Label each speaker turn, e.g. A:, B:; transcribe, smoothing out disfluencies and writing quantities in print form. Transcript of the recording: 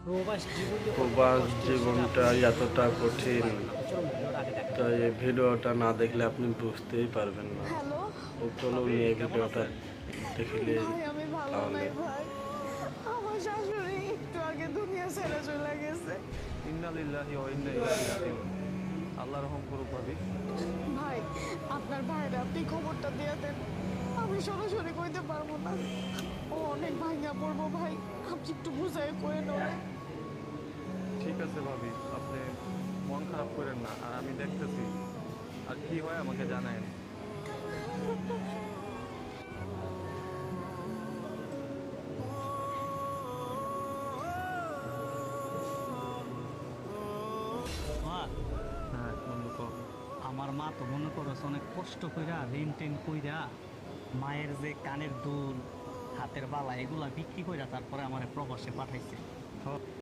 A: প্রবাস জীবনটা এতটা কঠিন, তো এই ভিডিওটা না দেখলে আপনি বুঝতেই পারবেন না।
B: হ্যালো
A: তো চলুন এই ভিডিওটা দেখলে
B: ভাই, আমি ভালো
A: তাহলে।
B: নাই ভাই। আমার শাশুড়ি একটু আগে দুনিয়া ছেড়ে চলে গেছে।
C: ইন্না লিল্লাহি ওয়া ইন্না ইলাইহি রাজিউন। আল্লাহ রহম করুক ভাবি।
B: ভাই, আপনার ভাইরে আপনি খবরটা দিয়ে দেন। আমি সরাসরি কইতে পারবো না, ও অনেক ভাঙা পড়বো ভাই। আপনি একটু বুঝাই কয়ে নেন।
C: ঠিক আছে ভাবি, আপনি মন খারাপ করেন না, আর আমি দেখতেছি আর কি হয় আমাকে জানায়েন।
D: মা,
C: হ্যাঁ বন্ধু কও।
D: আমার মা তো মনে করো অনেক কষ্ট কইরা ঋণ টেন কইরা মায়ের যে কানের দুল, হাতের বালা এগুলা বিক্রি কইরা তারপরে আমার প্রবাসে পাঠাইছে।